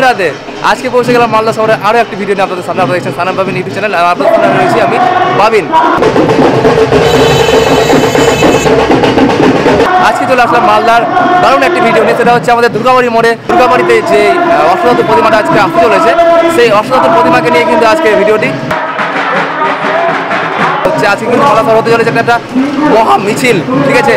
রাধে। আজকে পৌঁছে গেলাম মালদা শহরে আরও একটি ভিডিও নিয়ে আপনাদের সামনে। আপনারা দেখছেন সানাম বাবিন ইউটিউব চ্যানেল, আর আপনাদের সামনে রয়েছি আমি বাবিন। আজকে চলে আসলাম মালদার দারুণ একটি ভিডিও নিয়ে। সেটা হচ্ছে আমাদের দুর্গাবাড়ি মোড়ে, দুর্গাবাড়িতে যে অষ্টধাতু প্রতিমাটা আজকে আসতে চলেছে, সেই অষ্টধাতু প্রতিমাকে নিয়ে কিন্তু আজকে ভিডিওটি হচ্ছে। আজকে কিন্তু মালদা শহর হতে চলেছে একটা মহা মিছিল, ঠিক আছে।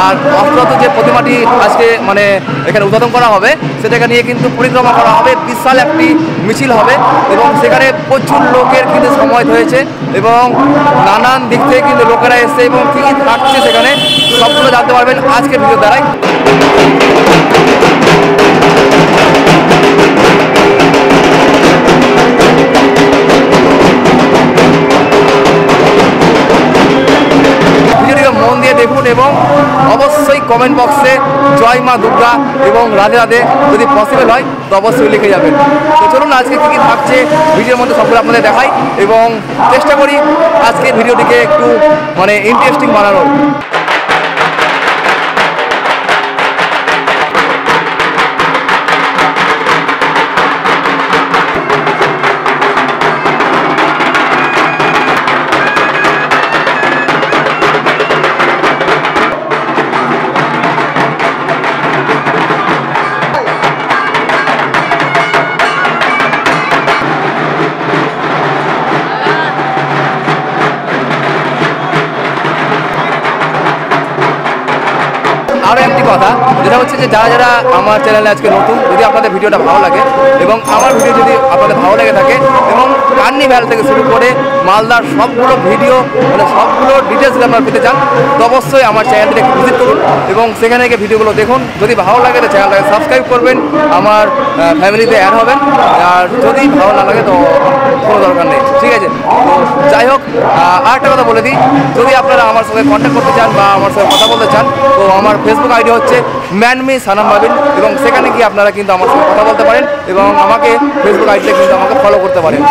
আর অষ্টধাতু যে প্রতিমাটি আজকে মানে এখানে উদ্বোধন করা হবে, সেটাকে নিয়ে কিন্তু পরিক্রমা করা হবে, বিশাল একটি মিছিল হবে এবং সেখানে প্রচুর লোকের কিন্তু সমাবেশ হয়েছে এবং নানান দিক থেকে কিন্তু লোকেরা এসছে এবং কী কী থাকছে সেখানে সবগুলো জানতে পারবেন আজকের ভিডিও দ্বারাই। মন দিয়ে দেখুন এবং অবশ্যই কমেন্ট বক্সে জয় মা দুর্গা এবং রাধে রাধে যদি পসিবল হয় তো অবশ্যই লিখে যাবেন। তো চলুন আজকে কী কী থাকছে ভিডিওর মধ্যে সবগুলো আপনাদের দেখাই এবং চেষ্টা করি আজকে ভিডিওটিকে একটু মানে ইন্টারেস্টিং বানানোর। আরও একটি কথা যেটা হচ্ছে যে যারা যারা আমার চ্যানেলে আজকে নতুন, যদি আপনাদের ভিডিওটা ভালো লাগে এবং আমার ভিডিও যদি আপনাদের ভালো লেগে থাকে এবং কার্নিভ্যাল থেকে শুরু করে মালদার সবগুলো ভিডিও মানে সবগুলো ডিটেলস যদি আপনারা পেতে চান তো অবশ্যই আমার চ্যানেলটিকে একটু ভিজিট করুন এবং সেখানে গিয়ে ভিডিওগুলো দেখুন। যদি ভালো লাগে তো চ্যানেলটাকে সাবস্ক্রাইব করবেন, আমার ফ্যামিলিতে অ্যাড হবেন। আর যদি ভালো না লাগে তো কোনো দরকার নেই, ঠিক আছে। তো যাই হোক, আরেকটা কথা বলে দিই, যদি আপনারা আমার সঙ্গে কন্ট্যাক্ট করতে চান বা আমার সঙ্গে কথা বলতে চান তো আমার ফেসবুক আইডি হচ্ছে ম্যানমি সানাম বাবিন এবং সেখানে গিয়ে আপনারা কিন্তু আমার সঙ্গে কথা বলতে পারেন এবং আমাকে ফেসবুক আইডিতে কিন্তু আমাকে ফলো করতে পারেন।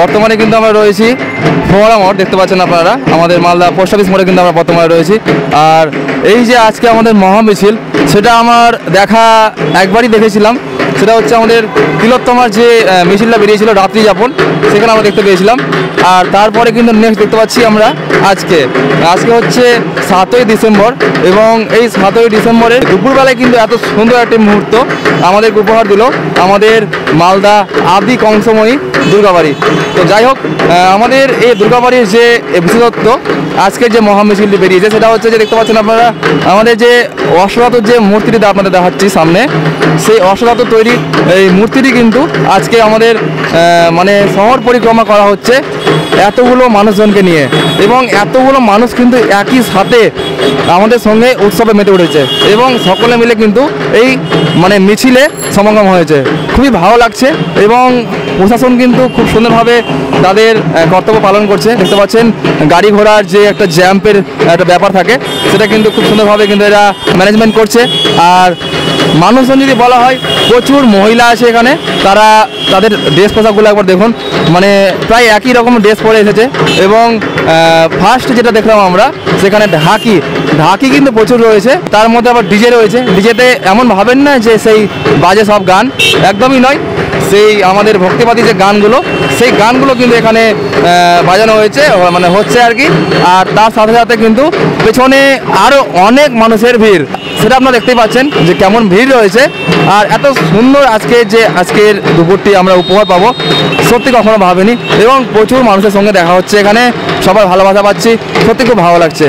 বর্তমানে কিন্তু আমরা রয়েছি ফোয়ারা মোড়, দেখতে পাচ্ছেন আপনারা আমাদের মালদা পোস্ট অফিস মোড়ে কিন্তু আমরা বর্তমানে রয়েছি। আর এই যে আজকে আমাদের মহামিছিল, সেটা আমার দেখা একবারই দেখেছিলাম, সেটা হচ্ছে আমাদের তিলোত্তমার যে মিছিলটা বেরিয়েছিল রাত্রি যাপন, সেখানে আমরা দেখতে পেয়েছিলাম। আর তারপরে কিন্তু নেক্সট দেখতে পাচ্ছি আমরা আজকে হচ্ছে 7ই ডিসেম্বর এবং এই 7ই ডিসেম্বরে দুপুরবেলায় কিন্তু এত সুন্দর একটি মুহূর্ত আমাদের উপহার দিল আমাদের মালদা আদি কংসময়ী দুর্গাবাড়ি। তো যাই হোক, আমাদের এই দুর্গাবাড়ির যে বিশেষত্ব আজকের যে মহামিছিলটি বেরিয়েছে সেটা হচ্ছে যে দেখতে পাচ্ছেন আপনারা আমাদের যে অষ্টধাতুর যে মূর্তিটি আপনাদের দেখাচ্ছি সামনে, সেই অষ্টধাতু তৈরি এই মূর্তিটি কিন্তু আজকে আমাদের মানে শহর পরিক্রমা করা হচ্ছে এতগুলো মানুষজনকে নিয়ে এবং এতগুলো মানুষ কিন্তু একই সাথে আমাদের সঙ্গে উৎসবে মেতে উঠেছে এবং সকলে মিলে কিন্তু এই মানে মিছিলে সমাগম হয়েছে। খুবই ভালো লাগছে এবং প্রশাসন কিন্তু খুব সুন্দরভাবে তাদের কর্তব্য পালন করছে। দেখতে পাচ্ছেন গাড়ি ঘোড়ার যে একটা জ্যাম্পের একটা ব্যাপার থাকে সেটা কিন্তু খুব সুন্দরভাবে কিন্তু এরা ম্যানেজমেন্ট করছে। আর মানুষজন যদি বলা হয়, প্রচুর মহিলা আছে এখানে, তারা তাদের ড্রেস পোশাকগুলো একবার দেখুন, মানে প্রায় একই রকম ড্রেস পরে এসেছে এবং ফার্স্ট যেটা দেখলাম আমরা সেখানে ঢাকি কিন্তু প্রচুর রয়েছে, তার মধ্যে আবার ডিজে রয়েছে। ডিজেতে এমন ভাবেন না যে সেই বাজে সব গান, একদমই নয়। সেই আমাদের ভক্তিবাদী যে গানগুলো, সেই গানগুলো কিন্তু এখানে বাজানো হয়েছে, মানে হচ্ছে আর কি। আর তার সাথে সাথে কিন্তু পেছনে আরও অনেক মানুষের ভিড়। সেটা আপনারা দেখতেই পাচ্ছেন যে কেমন ভিড় রয়েছে। আর এত সুন্দর আজকের দুপুরটি আমরা উপহার পাবো সত্যি কখনো ভাবিনি, এবং প্রচুর মানুষের সঙ্গে দেখা হচ্ছে এখানে, সবাই ভালোবাসা পাচ্ছি, সত্যি খুব ভালো লাগছে।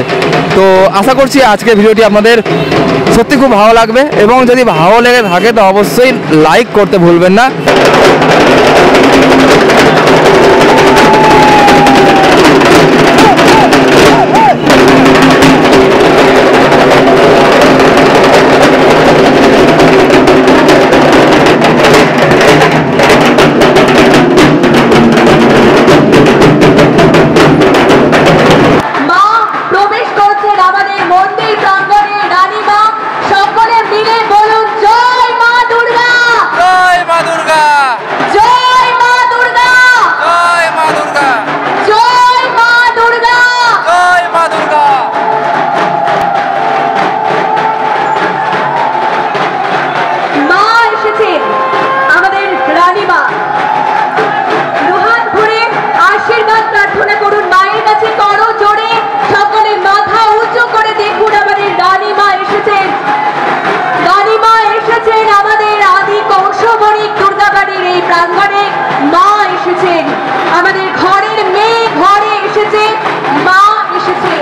তো আশা করছি আজকের ভিডিওটি আপনাদের সত্যি খুব ভালো লাগবে, এবং যদি ভালো লেগে থাকে তো অবশ্যই লাইক করতে ভুলবেন না। আমাদের ঘরের মেয়ে ঘরে এসেছে, মা এসেছে।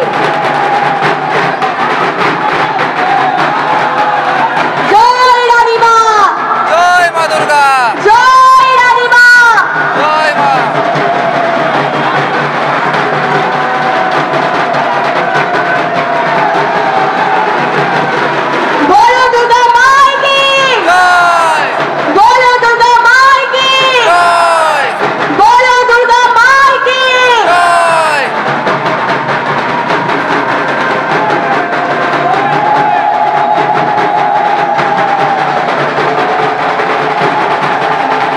জয় রানীমা, জয় মা দুর্গা, জয় রানীমা, জয় মা। বলো দুর্গা মাইকে জয়, বলো দুর্গা মাইকে জয়, বলো দুর্গা মাইকে জয়।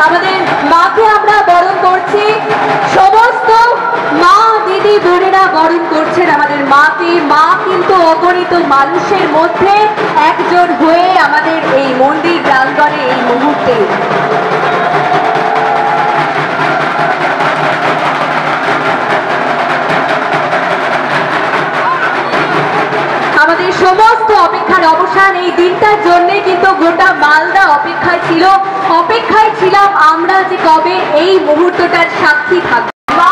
আমাদের মাকে আমরা বরণ করছি, সমস্ত মা দিদি বোনেরা বরণ করছেন আমাদের মাকে। মা কিন্তু অগণিত মানুষের মধ্যে একজন হয়ে আমাদের এই মন্দির প্রাঙ্গণে এই মুহূর্তে আমাদের সমস্ত অপেক্ষার অবসান। এই দিনটার জন্য কিন্তু গোটা মালদা অপেক্ষায় ছিল, অপেক্ষায় ছিলাম আমরা যে কবে এই মুহূর্তটার সাক্ষী থাকবো। মা